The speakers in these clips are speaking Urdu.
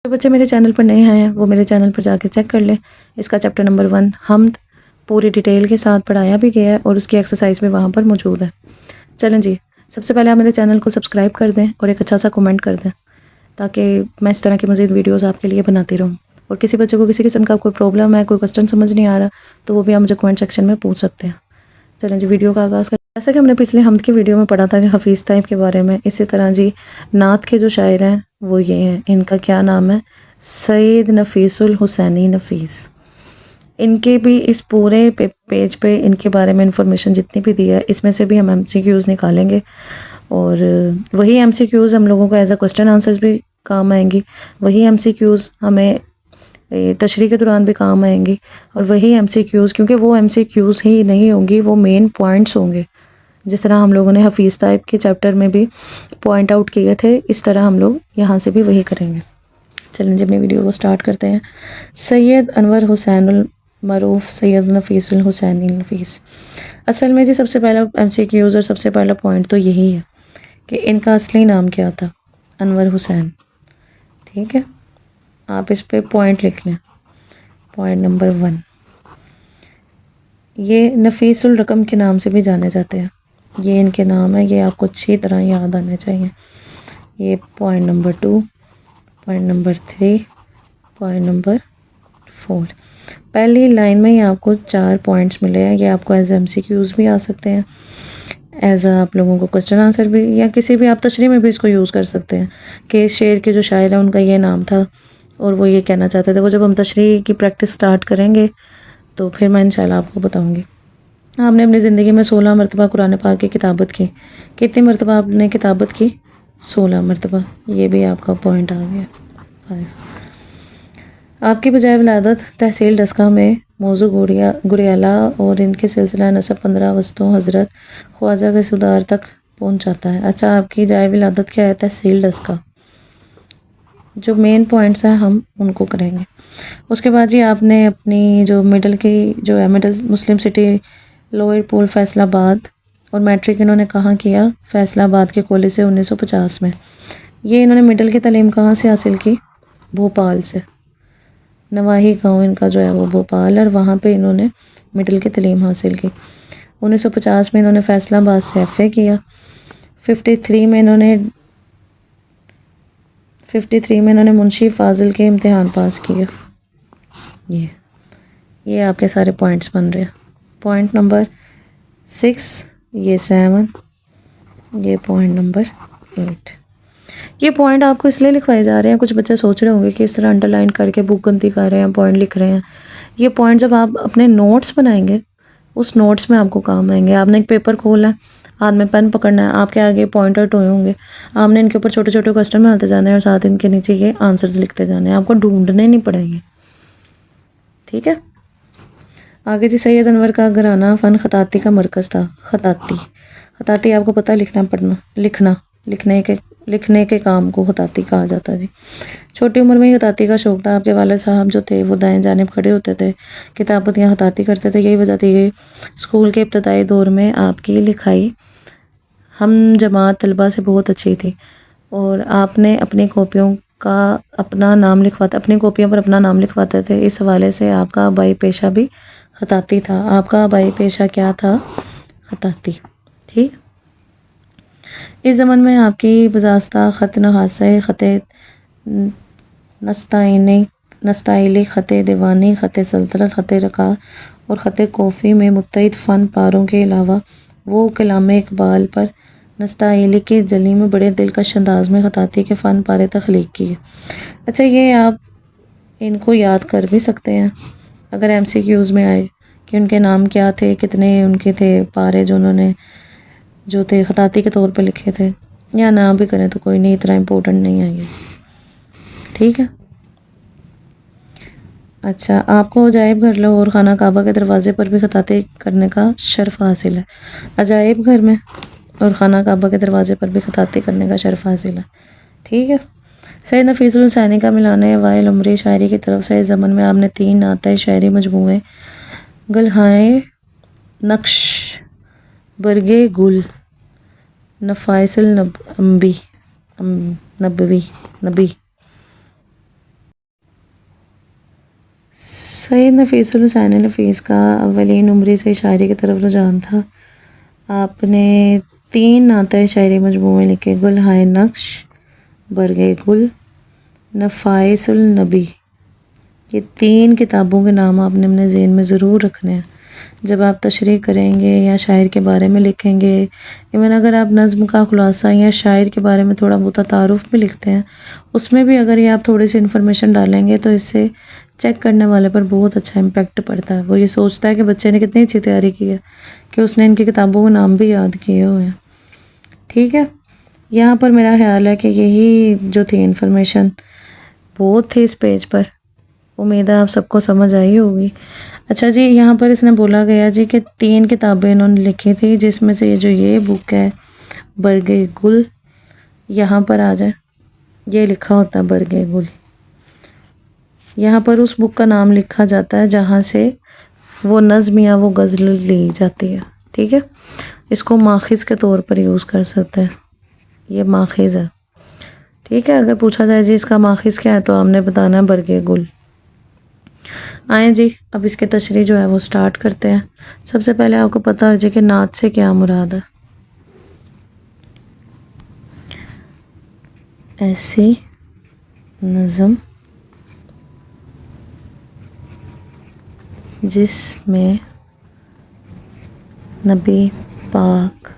جو بچے میرے چینل پر نئے ہیں وہ میرے چینل پر جا کے چیک کر لیں. اس کا چیپٹر نمبر 1 حمد پوری ڈیٹیل کے ساتھ پڑھایا بھی گیا ہے اور اس کی ایکسرسائز بھی وہاں پر موجود ہے. چلیں جی، سب سے پہلے آپ میرے چینل کو سبسکرائب کر دیں اور ایک اچھا سا کمنٹ کر دیں تاکہ میں اس طرح کی مزید ویڈیوز آپ کے لیے بناتی رہوں. اور کسی بچے کو کسی قسم کا کوئی پرابلم ہے، کوئی کوسچن سمجھ نہیں آ رہا، تو وہ بھی آپ مجھے کمنٹ سیکشن میں پوچھ سکتے ہیں. چلیں جی، ویڈیو کا آغاز کریں. جیسا کہ ہم نے پچھلے حمد کی ویڈیو میں پڑھا تھا کہ حفیظ طیب کے بارے میں، اسی طرح جی نعت کے جو شاعر ہیں وہ یہ ہیں. ان کا کیا نام ہے؟ سید نفیس الحسینی نفیس. ان کے بھی اس پورے پیج پہ ان کے بارے میں انفارمیشن جتنی بھی دی ہے، اس میں سے بھی ہم ایم سی کیوز نکالیں گے اور وہی ایم سی کیوز ہم لوگوں کو ایز اے کوسچن آنسرز بھی کام آئیں گی. وہی ایم سی کیوز ہمیں تشریح کے دوران بھی کام آئیں گی. اور وہی ایم سی کیوز، کیونکہ وہ ایم سی کیوز ہی نہیں ہوں گی، وہ مین پوائنٹس ہوں گے. جس طرح ہم لوگوں نے حفیظ طیب کے چیپٹر میں بھی پوائنٹ آؤٹ کیے تھے، اس طرح ہم لوگ یہاں سے بھی وہی کریں گے. چلیں جی، اپنی ویڈیو کو سٹارٹ کرتے ہیں. سید انور حسین المعروف سید نفیس الحسینی نفیس. اصل میں جی سب سے پہلا ایم سی کیوز اور سب سے پہلا پوائنٹ تو یہی ہے کہ ان کا اصلی نام کیا تھا؟ انور حسین. ٹھیک ہے، آپ اس پہ پوائنٹ لکھ لیں. پوائنٹ نمبر 1، یہ نفیس الرقم کے نام سے بھی جانے جاتے ہیں. یہ ان کے نام ہے، یہ آپ کو اچھی طرح یاد آنے چاہیے. یہ point number 2، point number 3، point number 4. پہلی لائن میں ہی آپ کو 4 پوائنٹس ملے ہیں. یہ آپ کو ایز ایم سی کیوز بھی آ سکتے ہیں، ایز آپ لوگوں کو کوسچن آنسر بھی، یا کسی بھی آپ تشریح میں بھی اس کو یوز کر سکتے ہیں کہ اس شعر کے جو شاعر ہیں ان کا یہ نام تھا اور وہ یہ کہنا چاہتے تھے. وہ جب ہم تشریح کی پریکٹس سٹارٹ کریں گے تو پھر میں انشاءاللہ آپ کو بتاؤں گی. آپ نے اپنی زندگی میں 16 مرتبہ قرآن پاک کی کتابت کی. کتنی مرتبہ آپ نے کتابت کی؟ 16 مرتبہ. یہ بھی آپ کا پوائنٹ آ گیا 5. آپ کی بجائے ولادت تحصیل ڈسکہ میں موضوع گڑیالہ اور ان کے سلسلہ نسب 15 وسطوں حضرت خواجہ کے سودار تک پہنچ جاتا ہے. اچھا، آپ کی جائے ولادت کیا ہے؟ تحصیل ڈسکہ. جو مین پوائنٹس ہیں ہم ان کو کریں گے. اس کے بعد جی آپ نے اپنی جو مڈل کی جو ہے مڈل مسلم سٹی لوئر پول فیصل آباد، اور میٹرک انہوں نے کہاں کیا؟ فیصل آباد کے کالج سے 1950 میں. یہ انہوں نے مڈل کی تعلیم کہاں سے حاصل کی؟ بھوپال سے. نواحی گاؤں ان کا جو ہے وہ بھوپال، اور وہاں پہ انہوں نے مڈل کی تعلیم حاصل کی. 1950 میں انہوں نے فیصل آباد سے ایف اے کیا. 53 میں انہوں نے منشی فاضل کے امتحان پاس کیا. یہ آپ کے سارے پوائنٹس بن رہے ہیں. پوائنٹ نمبر 6، یہ 7، یہ پوائنٹ نمبر 8. یہ پوائنٹ آپ کو اس لیے لکھوائے جا رہے ہیں، کچھ بچے سوچ رہے ہوں گے کہ اس طرح انڈر لائن کر کے بک گنتی کر رہے ہیں، پوائنٹ لکھ رہے ہیں. یہ پوائنٹ جب آپ اپنے نوٹس بنائیں گے اس نوٹس میں آپ کو کام آئیں گے. آپ نے ایک پیپر کھولا ہے، ہاتھ میں پین پکڑنا ہے، آپ کے آگے پوائنٹر ٹوئے ہوں گے، آپ نے ان کے اوپر چھوٹے چھوٹے کوسچن بناتے جانے ہیں اور ساتھ ان کے نیچے یہ آنسرز لکھتے جانے ہیں. آپ کو ڈھونڈنے نہیں پڑیں گے. ٹھیک ہے، آگے جی سید انور کا گھرانہ فن خطاطی کا مرکز تھا. خطاطی آپ کو پتہ لکھنا پڑھنا، لکھنے کے کام کو خطاطی کہا جاتا ہے جی. چھوٹی عمر میں ہی خطاطی کا شوق تھا. آپ کے والد صاحب جو تھے وہ دائیں جانب کھڑے ہوتے تھے، کتابت یا خطاطی کرتے تھے. یہی وجہ تھی کہ اسکول کے ابتدائی دور میں آپ کی لکھائی ہم جماعت طلبہ سے بہت اچھی تھی، اور آپ نے اپنی کاپیوں پر اپنا نام لکھواتے تھے. اس حوالے سے آپ کا آبائی پیشہ بھی خطاطی تھا. آپ کا آبائی پیشہ کیا تھا؟ خطاطی. ٹھیک. اس زمن میں آپ کی بازاستہ خط نحاسہ، خط نستعلیق، خط دیوانی، خط سلطنت، خط رقاع اور خط کوفی میں متعدد فن پاروں کے علاوہ وہ کلام اقبال پر نستعلیق کی جلی میں بڑے دلکش انداز میں خطاطی کے فن پارے تخلیق کیے. اچھا، یہ آپ ان کو یاد کر بھی سکتے ہیں اگر ایم سی کیوز میں آئے کہ ان کے نام کیا تھے، کتنے ان کے تھے پارے جو انہوں نے جو تھے خطاطی کے طور پہ لکھے تھے. یا نہ بھی کریں تو کوئی نہیں، اتنا امپورٹنٹ نہیں ہے یہ. ٹھیک ہے. اچھا، آپ کو عجائب گھر لاہور خانہ کعبہ کے دروازے پر بھی خطاطی کرنے کا شرف حاصل ہے. عجائب گھر میں اور خانہ کعبہ کے دروازے پر بھی خطاطی کرنے کا شرف حاصل ہے. ٹھیک ہے. سید نفیس الحسینی کا ملانہ وائل عمری شاعری کی طرف سے اس زمن میں آپ نے 3 نعتیں شعری مجموعے گلہائے نقش برگے گل، نفائس النبی سید نفیس الحسین نفیس کا اولین عمری سے شاعری کی طرف رجحان تھا. آپ نے 3 نعتِ شاعری مجموعے لکھے: گل ہائے نقش، برگ گل، نفائس النبی. یہ 3 کتابوں کے نام آپ نے اپنے ذہن میں ضرور رکھنے ہیں جب آپ تشریح کریں گے یا شاعر کے بارے میں لکھیں گے. ایون اگر آپ نظم کا خلاصہ یا شاعر کے بارے میں تھوڑا بہت تعارف بھی لکھتے ہیں، اس میں بھی اگر یہ آپ تھوڑی سی انفارمیشن ڈالیں گے تو اس سے چیک کرنے والے پر بہت اچھا امپیکٹ پڑتا ہے. وہ یہ سوچتا ہے کہ بچے نے کتنی اچھی تیاری کی ہے کہ اس نے ان کی کتابوں کے نام بھی یاد کیے ہوئے ہیں. ٹھیک ہے، یہاں پر میرا خیال ہے کہ یہی جو تھی انفارمیشن بہت تھی اس پیج پر. امید ہے آپ سب کو سمجھ آئی ہوگی. اچھا جی، یہاں پر اس نے بولا گیا جی کہ 3 کتابیں انہوں نے لکھی تھی، جس میں سے یہ جو یہ بک ہے برگ گل، یہاں پر آ جائے، یہ لکھا ہوتا ہے برگ گل. یہاں پر اس بک کا نام لکھا جاتا ہے جہاں سے وہ نظم یا وہ غزل لی جاتی ہے. ٹھیک ہے، اس کو ماخذ کے طور پر یوز کر سکتے ہیں. یہ ماخذ ہے. ٹھیک ہے، اگر پوچھا جائے جی اس کا ماخذ کیا ہے تو ہم نے بتانا ہے برگ گل. آئیں جی اب اس کے تشریح جو ہے وہ سٹارٹ کرتے ہیں. سب سے پہلے آپ کو پتہ ہو جائے کہ نعت سے کیا مراد ہے. ایسی نظم جس میں نبی پاک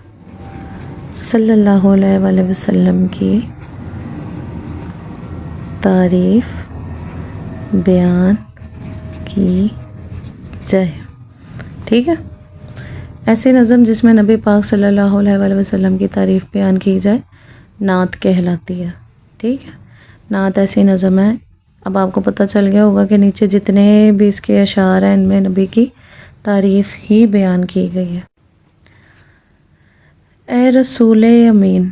صلی اللہ علیہ وآلہ وسلم کی تعریف بیان کی جائے. ٹھیک ہے، ایسی نظم جس میں نبی پاک صلی اللہ علیہ وآلہ وسلم کی تعریف بیان کی جائے نعت کہلاتی ہے. ٹھیک ہے، نعت ایسی نظم ہے. اب آپ کو پتہ چل گیا ہوگا کہ نیچے جتنے بھی اس کے اشعار ہیں ان میں نبی کی تعریف ہی بیان کی گئی ہے. اے رسول امین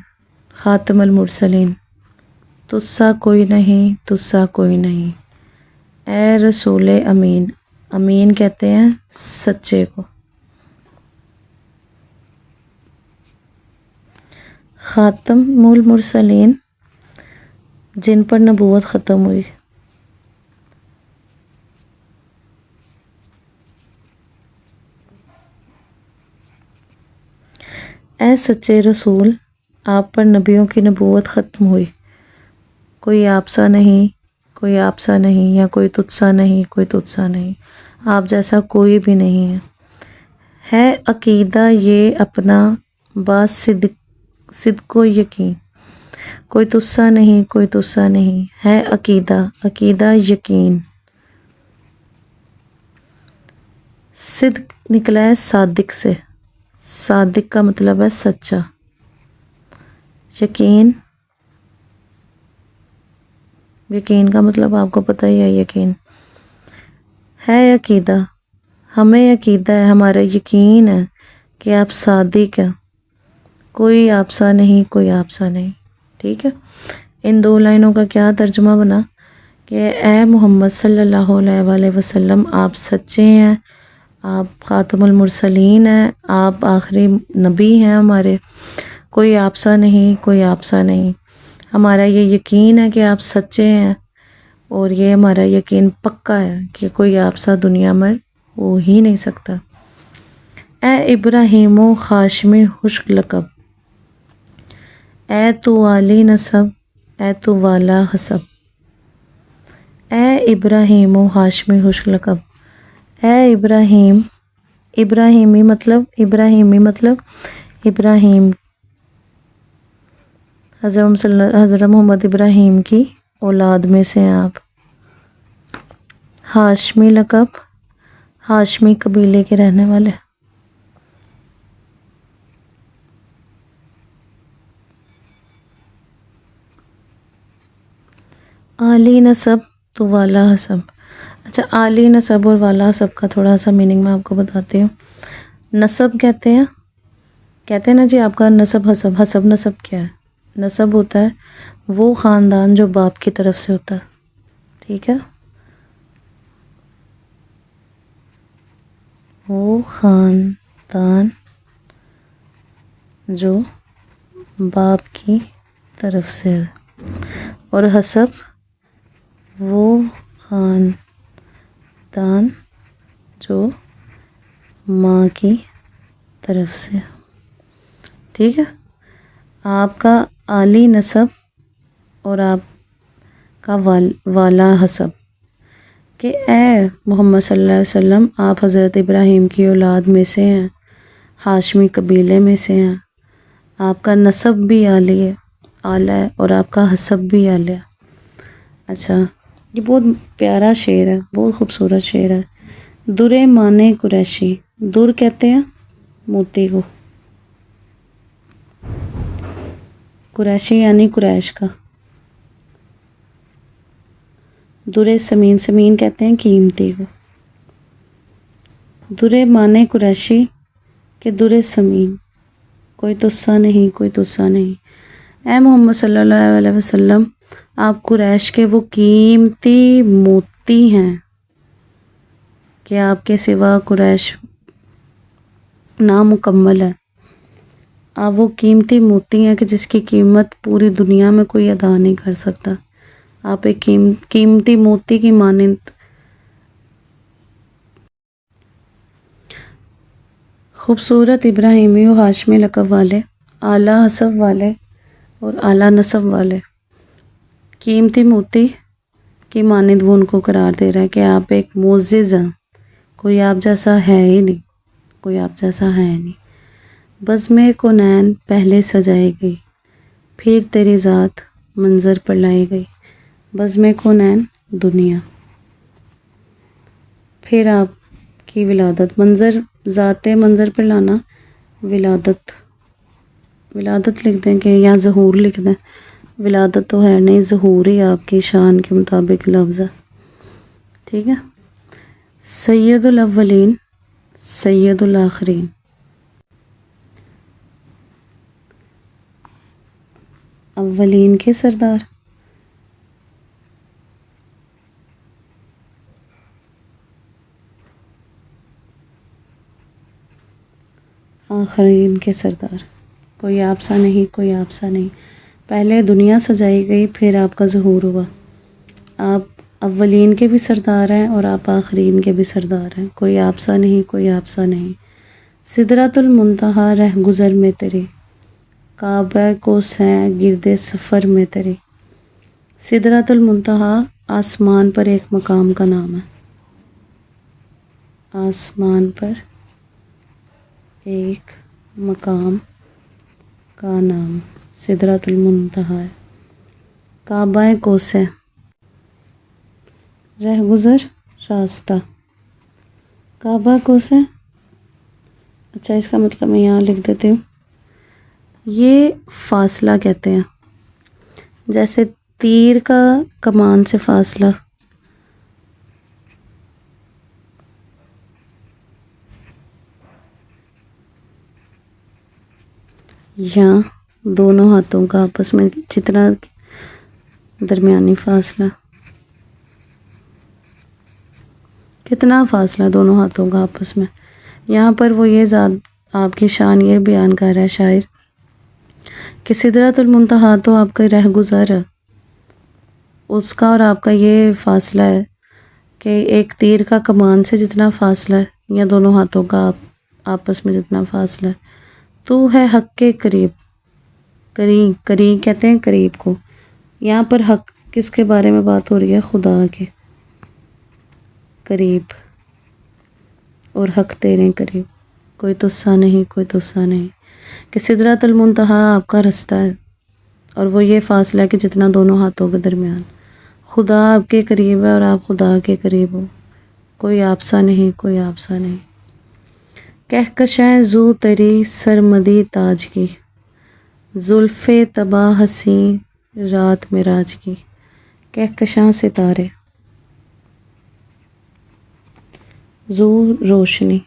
خاتم المرسلین، تجھ سا کوئی نہیں، تجھ سا کوئی نہیں. اے رسول امین، امین کہتے ہیں سچے کو. خاتم المرسلین، جن پر نبوت ختم ہوئی. اے سچے رسول، آپ پر نبیوں کی نبوت ختم ہوئی. کوئی آپ سا نہیں، کوئی آپ سا نہیں، یا کوئی تجھ سا نہیں، کوئی تجھ سا نہیں. آپ جیسا کوئی بھی نہیں ہے عقیدہ یہ اپنا با صدق و یقین. کوئی تجھ سا نہیں، کوئی تجھ سا نہیں ہے عقیدہ، عقیدہ یقین. صدق نکلا ہے صادق سے، صادق کا مطلب ہے سچا. یقین، یقین کا مطلب آپ کو پتہ ہی ہے. یقین ہے عقیدہ، ہمیں عقیدہ ہے، ہمارا یقین ہے کہ آپ صادق ہیں. کوئی آپ سا نہیں، کوئی آپ سا نہیں. ٹھیک ہے، ان 2 لائنوں کا کیا ترجمہ بنا کہ اے محمد صلی اللہ علیہ وآلہ وسلم، آپ سچے ہیں، آپ خاتم المرسلین ہیں، آپ آخری نبی ہیں ہمارے. کوئی آپ سا نہیں، کوئی آپ سا نہیں. ہمارا یہ یقین ہے کہ آپ سچے ہیں، اور یہ ہمارا یقین پکا ہے کہ کوئی آپ سا دنیا میں ہو ہی نہیں سکتا. اے ابراہیم و ہاشمی خشک لقب، اے تو والی نسب، اے تو والا حسب. اے ابراہیم و ہاشمی خشک لقب، اے ابراہیم، ابراہیمی مطلب ابراہیم حضرت محمد ابراہیم کی اولاد میں سے ہیں آپ. ہاشمی لقب، ہاشمی قبیلے کے رہنے والے. عالی نسب تو والا حسب. اچھا، عالی نسب اور والا حسب کا تھوڑا سا میننگ میں آپ کو بتاتی ہوں. نسب کہتے ہیں نا جی آپ کا نسب حسب. حسب نسب کیا ہے؟ نسب ہوتا ہے وہ خاندان جو باپ کی طرف سے ہوتا ہے. ٹھیک ہے، وہ خاندان جو باپ کی طرف سے ہے. اور حسب وہ خاندان جو ماں کی طرف سے. ٹھیک ہے. آپ کا عالی نسب اور آپ کا والا حسب کہ اے محمد صلی اللہ علیہ وسلم آپ حضرت ابراہیم کی اولاد میں سے ہیں، ہاشمی قبیلے میں سے ہیں، آپ کا نسب بھی عالی ہے، اعلیٰ ہے، اور آپ کا حسب بھی اعلیٰ ہے. اچھا، یہ بہت پیارا شعر ہے، بہت خوبصورت شعر ہے. در مانے قریشی، در کہتے ہیں موتی کو، قریشی یعنی قریش کا. در سمین، سمین کہتے ہیں قیمتی کو. در مانے قریشی کہ در سمین، کوئی تسا نہیں، کوئی تسا نہیں. اے محمد صلی اللہ علیہ وسلم آپ قریش کے وہ قیمتی موتی ہیں کہ آپ کے سوا قریش نامکمل ہے. آپ وہ قیمتی موتی ہیں کہ جس کی قیمت پوری دنیا میں کوئی ادا نہیں کر سکتا. آپ ایک قیمتی موتی کی مانند خوبصورت ابراہیمی و ہاشمی لقب والے، اعلیٰ حسب والے اور اعلیٰ نسب والے قیمتی موتی کی مانند وہ ان کو قرار دے رہا ہے کہ آپ ایک معزز ہیں، کوئی آپ جیسا ہے ہی نہیں، کوئی آپ جیسا ہے نہیں. بزم کونین پہلے سجائی گئی، پھر تیری ذات منظر پر لائی گئی. بزم کونین دنیا، پھر آپ کی ولادت، منظر ذات منظر پر لانا، ولادت، ولادت لکھ دیں کہ یا ظہور لکھ دیں. ولادت تو ہے نہیں، ظہور ہی آپ کی شان کے مطابق لفظ ہے. ٹھیک ہے. سید الاولین سید الآخرین، اولین کے سردار، آخرین کے سردار. کوئی آپ سا نہیں، کوئی آپ سا نہیں. پہلے دنیا سجائی گئی، پھر آپ کا ظہور ہوا. آپ اولین کے بھی سردار ہیں اور آپ آخرین کے بھی سردار ہیں. کوئی آپ سا نہیں، کوئی آپ سا نہیں. سدرۃ المنتہا رہ گزر میں تیری، کعبہ کوسین گرد سفر میں تیری. سدرۃ المنتہا آسمان پر ایک مقام کا نام ہے. آسمان پر ایک مقام کا نام سدرۃ المنتہا ہے. کعبہ کوسین رہ گزر راستہ، کعبہ کوسین. اچھا، اس کا مطلب میں یہاں لکھ دیتی ہوں. یہ فاصلہ کہتے ہیں، جیسے تیر کا کمان سے فاصلہ، یا دونوں ہاتھوں کا آپس میں جتنا درمیانی فاصلہ، کتنا فاصلہ دونوں ہاتھوں کا آپس میں. یہاں پر وہ یہ ذات آپ کی شان یہ بیان کر رہا ہے شاعر کہ سدرۃ المنتہا تو آپ کا رہ گزر ہے، اس کا اور آپ کا یہ فاصلہ ہے کہ ایک تیر کا کمان سے جتنا فاصلہ ہے یا دونوں ہاتھوں کا آپس میں جتنا فاصلہ ہے. تو ہے حق کے قریب، قریب، قریب کہتے ہیں قریب کو. یہاں پر حق کس کے بارے میں بات ہو رہی ہے؟ خدا کے قریب، اور حق تیرے قریب، کوئی تسا نہیں، کوئی تسا نہیں. کہ سدرۃ المنتہا آپ کا رستہ ہے اور وہ یہ فاصلہ ہے کہ جتنا دونوں ہاتھوں کے درمیان. خدا آپ کے قریب ہے اور آپ خدا کے قریب ہو. کوئی آپ سا نہیں، کوئی آپ سا نہیں. کہکشاں زو تیری سرمدی تاج کی، زلف تباہ حسیں رات معراج کی. کہکشاں ستارے، زو روشنی،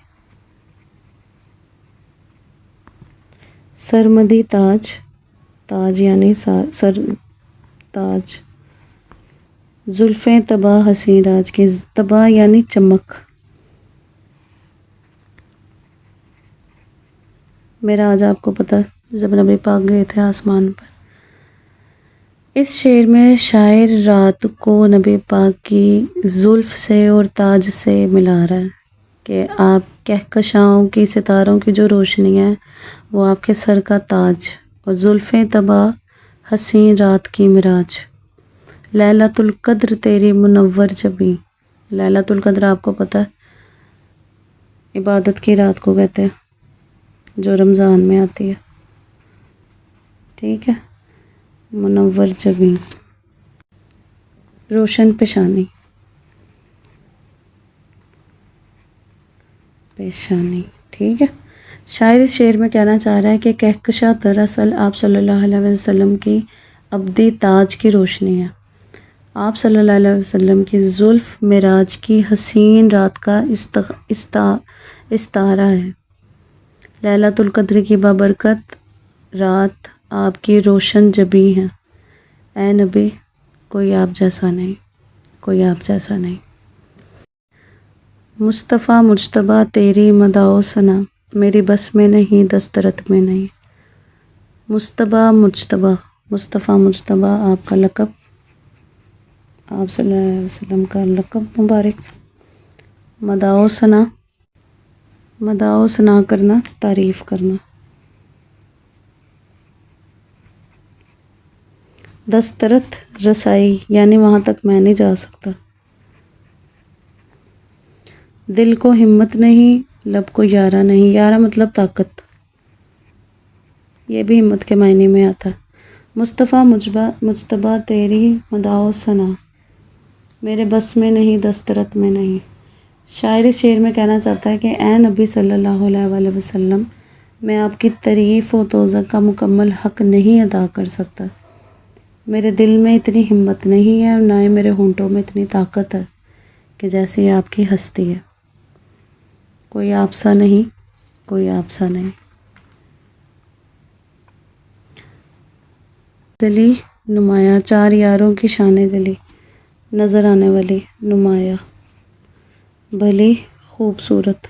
سرمدی تاج، تاج یعنی سر تاج. زلفیں تباہ حسیں راج کی، تباہ یعنی چمک. میرا آج آپ کو پتہ جب نبی پاک گئے تھے آسمان پر. اس شعر میں شاعر رات کو نبی پاک کی زلف سے اور تاج سے ملا رہا ہے. کہ آپ کہکشاؤں کی ستاروں کی جو روشنی ہے وہ آپ کے سر کا تاج، اور زلفیں طبع حسین رات کی معراج، لیلۃ القدر تیری منور جبیں۔ لیلۃ القدر آپ کو پتہ ہے عبادت کی رات کو کہتے ہیں جو رمضان میں آتی ہے، ٹھیک ہے۔ منور جبیں، روشن پیشانی، پیشانی، ٹھیک ہے۔ شاعر اس شعر میں کہنا چاہ رہا ہے کہ کہکشاں دراصل آپ صلی اللہ علیہ وسلم کی ابدی تاج کی روشنی ہے، آپ صلی اللہ علیہ وسلم کی زلف معراج کی حسین رات کا استعارہ ہے۔ لیلۃ القدر کی بابرکت رات آپ کی روشن جبیں ہے۔ اے نبی، کوئی آپ جیسا نہیں، کوئی آپ جیسا نہیں۔ مصطفیٰ مجتبیٰ تیری مدح و ثنا، میری بس میں نہیں دسترت میں نہیں۔ مصطفیٰ مجتبیٰ، مصطفیٰ مجتبیٰ آپ کا لقب، آپ صلی اللہ علیہ وسلم کا لقب مبارک۔ مدح و ثنا، مدح و ثنا کرنا، تعریف کرنا۔ دسترت رسائی، یعنی وہاں تک میں نہیں جا سکتا۔ دل کو ہمت نہیں، لب کو یارہ نہیں، یارہ مطلب طاقت، یہ بھی ہمت کے معنی میں آتا ہے۔ مصطفیٰ مجتبیٰ تیری مدح و ثنا، میرے بس میں نہیں دسترت میں نہیں۔ شاعر اس شعر میں کہنا چاہتا ہے کہ اے نبی صلی اللہ علیہ وآلہ وسلم، میں آپ کی تعریف و توثیق کا مکمل حق نہیں ادا کر سکتا، میرے دل میں اتنی ہمت نہیں ہے اور نہ ہی میرے ہونٹوں میں اتنی طاقت ہے کہ جیسی آپ کی ہستی ہے، کوئی آپ سا نہیں، کوئی آپ سا نہیں۔ جلی نمایاں، چار یاروں کی شان جلی، نظر آنے والی، نمایاں، بھلی خوبصورت،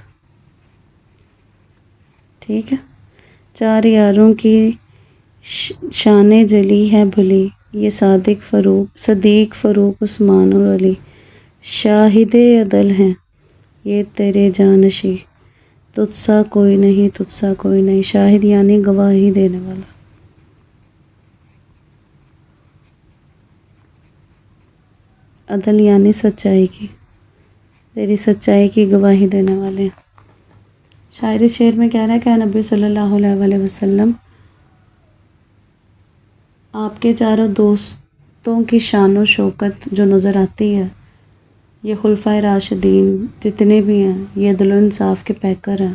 ٹھیک ہے۔ چار یاروں کی شان جلی ہے بھلی، یہ صدیق فاروق عثمان اور علی، شاہد عدل ہیں یہ تیرے جانشیں، تجھ سا کوئی نہیں، تجھ سا کوئی نہیں۔ شاہد یعنی گواہی دینے والا، عدل یعنی سچائی کی، تیری سچائی کی گواہی دینے والے ہیں۔ شاعر اس شعر میں کہہ رہا ہے کہ نبی صلی اللہ علیہ وآلہ وسلم، آپ کے چاروں دوستوں کی شان و شوکت جو نظر آتی ہے، یہ خلفائے راشدین جتنے بھی ہیں یہ عدل و انصاف کے پیکر ہیں،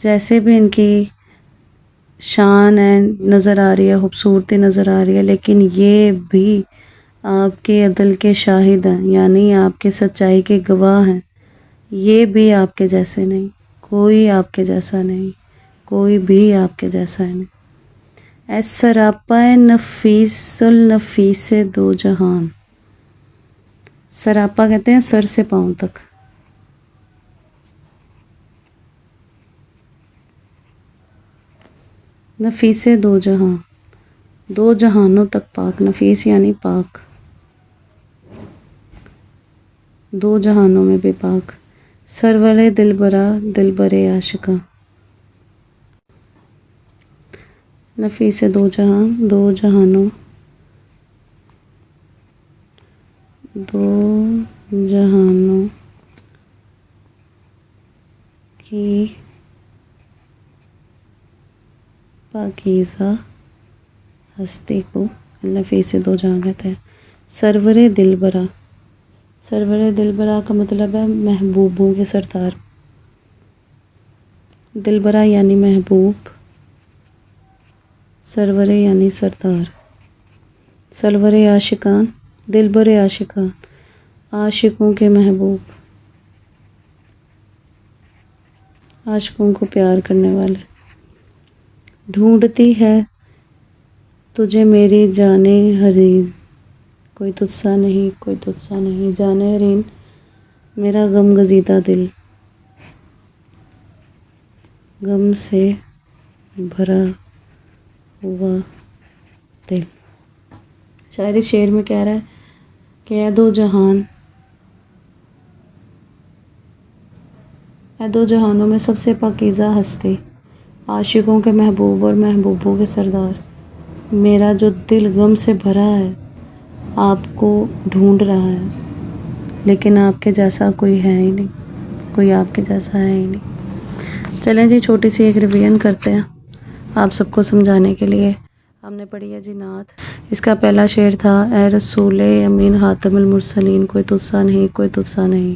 جیسے بھی ان کی شان ہے نظر آ رہی ہے، خوبصورتی نظر آ رہی ہے، لیکن یہ بھی آپ کے عدل کے شاہد ہیں، یعنی آپ کے سچائی کے گواہ ہیں، یہ بھی آپ کے جیسے نہیں، کوئی آپ کے جیسا نہیں، کوئی بھی آپ کے جیسا نہیں۔ اے سراپا نفیس النفیس دو جہان، سراپا کہتے ہیں سر سے پاؤں تک، نفیس دو جہاں، دو جہانوں تک پاک، نفیس یعنی پاک، دو جہانوں میں بھی پاک، سرور دلبرا دلبر عاشقاں، نفیس دو جہاں، دو جہانوں، دو جہانوں کی پاکیزہ ہستی کو نفیس دو جہاں کہتے ہیں۔ سرور دلبرا، سرور دلبرا کا مطلب ہے محبوبوں کے سردار، دلبرا یعنی محبوب، سرور یعنی سردار، سرور عاشقان، دلبر عاشقان، عاشقوں کے محبوب، عاشقوں کو پیار کرنے والے۔ ڈھونڈتی ہے تجھے میری جانے حرین، کوئی تجھ سا نہیں، کوئی تجھ سا نہیں، جانے حرین میرا غم گزیدہ دل، غم سے بھرا ہوا دل۔ شاعر اس شعر میں کہہ رہا ہے کہ اے دو جہان، ہے دو جہانوں میں سب سے پاکیزہ ہستی، عاشقوں کے محبوب اور محبوبوں کے سردار، میرا جو دل غم سے بھرا ہے آپ کو ڈھونڈ رہا ہے، لیکن آپ کے جیسا کوئی ہے ہی نہیں، کوئی آپ کے جیسا ہے ہی نہیں۔ چلیں جی چھوٹی سی ایک ریویژن کرتے ہیں آپ سب کو سمجھانے کے لیے۔ ہم نے پڑھی ہے جی نعت۔ اس کا پہلا شعر تھا، اے رسول امین خاتم المرسلین، کوئی تجھ سا نہیں، کوئی تجھ سا نہیں۔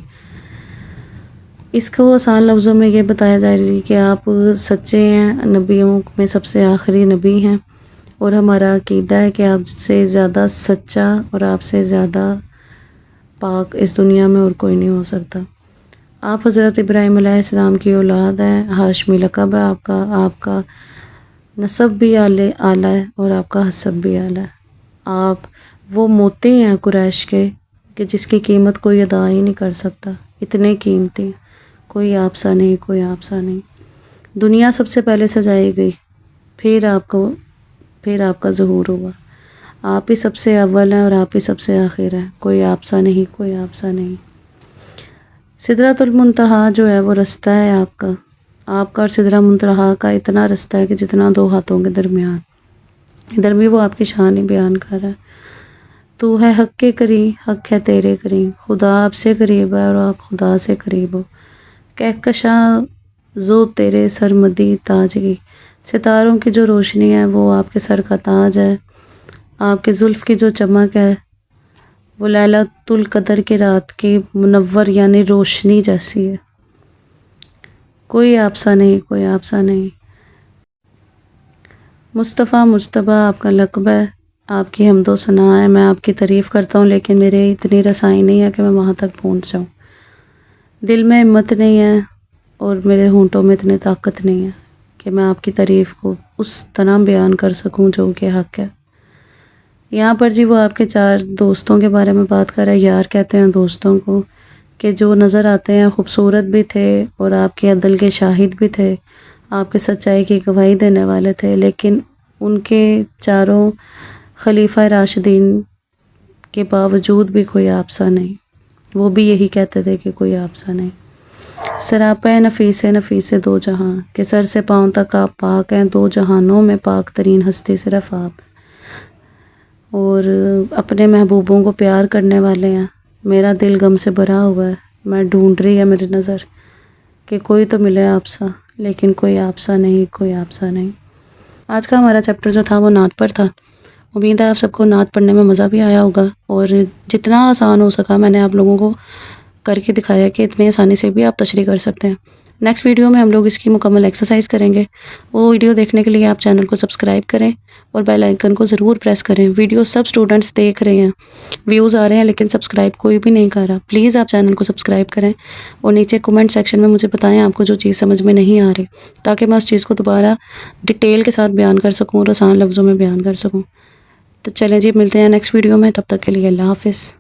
اس کو آسان لفظوں میں یہ بتایا جا رہی ہے کہ آپ سچے ہیں، نبیوں میں سب سے آخری نبی ہیں، اور ہمارا عقیدہ ہے کہ آپ سے زیادہ سچا اور آپ سے زیادہ پاک اس دنیا میں اور کوئی نہیں ہو سکتا۔ آپ حضرت ابراہیم علیہ السلام کی اولاد ہیں، ہاشمی لقب ہے آپ کا نسب بھی اعلیٰ ہے اور آپ کا حسب بھی اعلیٰ ہے۔ آپ وہ موتی ہیں قریش کے کہ جس کی قیمت کوئی ادا ہی نہیں کر سکتا، اتنے قیمتی، کوئی آپ سا نہیں، کوئی آپ سا نہیں۔ دنیا سب سے پہلے سجائی گئی، پھر آپ کا ظہور ہوا۔ آپ ہی سب سے اول ہیں اور آپ ہی سب سے آخر ہیں، کوئی آپ سا نہیں، کوئی آپ سا نہیں۔ سدرۃ المنتہا جو ہے وہ رستہ ہے آپ کا اور سدرۃ منتہا کا اتنا رستہ ہے کہ جتنا دو ہاتھوں کے درمیان۔ ادھر بھی وہ آپ کی شان ہی بیان کر رہا ہے۔ تو ہے حق کے قریب، حق ہے تیرے قریب، خدا آپ سے قریب ہے اور آپ خدا سے قریب ہو۔ کہکشاں زو تیرے سرمدی تاج کی، ستاروں کی جو روشنی ہے وہ آپ کے سر کا تاج ہے۔ آپ کے زلف کی جو چمک ہے وہ لیلۃ القدر کی رات کی منور یعنی روشنی جیسی ہے۔ کوئی آپ سا نہیں، کوئی آپ سا نہیں۔ مصطفیٰ مجتبیٰ آپ کا لقب ہے، آپ کی حمد و ثنا ہے، میں آپ کی تعریف کرتا ہوں لیکن میرے اتنی رسائی نہیں ہے کہ میں وہاں تک پہنچ جاؤں۔ دل میں ہمت نہیں ہے اور میرے ہونٹوں میں اتنی طاقت نہیں ہے کہ میں آپ کی تعریف کو اس طرح بیان کر سکوں جو کہ حق ہے۔ یہاں پر جی وہ آپ کے 4 دوستوں کے بارے میں بات کر رہا ہے، یار کہتے ہیں دوستوں کو، کہ جو نظر آتے ہیں خوبصورت بھی تھے اور آپ کے عدل کے شاہد بھی تھے، آپ کے سچائی کی گواہی دینے والے تھے، لیکن ان کے 4 خلیفہ راشدین کے باوجود بھی کوئی آپ سا نہیں۔ وہ بھی یہی کہتے تھے کہ کوئی آپ سا نہیں۔ سراپے نفیس دو جہاں، کہ سر سے پاؤں تک آپ پاک ہیں، 2 جہانوں میں پاک ترین ہستی صرف آپ ہیں، اور اپنے محبوبوں کو پیار کرنے والے ہیں۔ میرا دل غم سے بھرا ہوا ہے، میں ڈھونڈ رہی ہے میری نظر کہ کوئی تو ملے آپ سا، لیکن کوئی آپ سا نہیں، کوئی آپ سا نہیں۔ آج کا ہمارا چیپٹر جو تھا وہ نعت پر تھا۔ امید ہے آپ سب کو نعت پڑھنے میں مزہ بھی آیا ہوگا، اور جتنا آسان ہو سکا میں نے آپ لوگوں کو کر کے دکھایا کہ اتنی آسانی سے بھی آپ تشریح کر سکتے ہیں۔ نیکسٹ ویڈیو میں ہم لوگ اس کی مکمل ایکسرسائز کریں گے۔ وہ ویڈیو دیکھنے کے لیے آپ چینل کو سبسکرائب کریں اور بیل آئیکن کو ضرور پریس کریں۔ ویڈیو سب اسٹوڈنٹس دیکھ رہے ہیں، ویوز آ رہے ہیں لیکن سبسکرائب کوئی بھی نہیں کر رہا۔ پلیز آپ چینل کو سبسکرائب کریں اور نیچے کمنٹ سیکشن میں مجھے بتائیں آپ کو جو چیز سمجھ میں نہیں آ رہی، تاکہ میں اس چیز کو دوبارہ ڈیٹیل کے ساتھ بیان کر سکوں اور آسان لفظوں میں بیان کر سکوں۔ تو چلیں جی ملتے ہیں نیکسٹ ویڈیو میں، تب تک کے لیے اللہ حافظ۔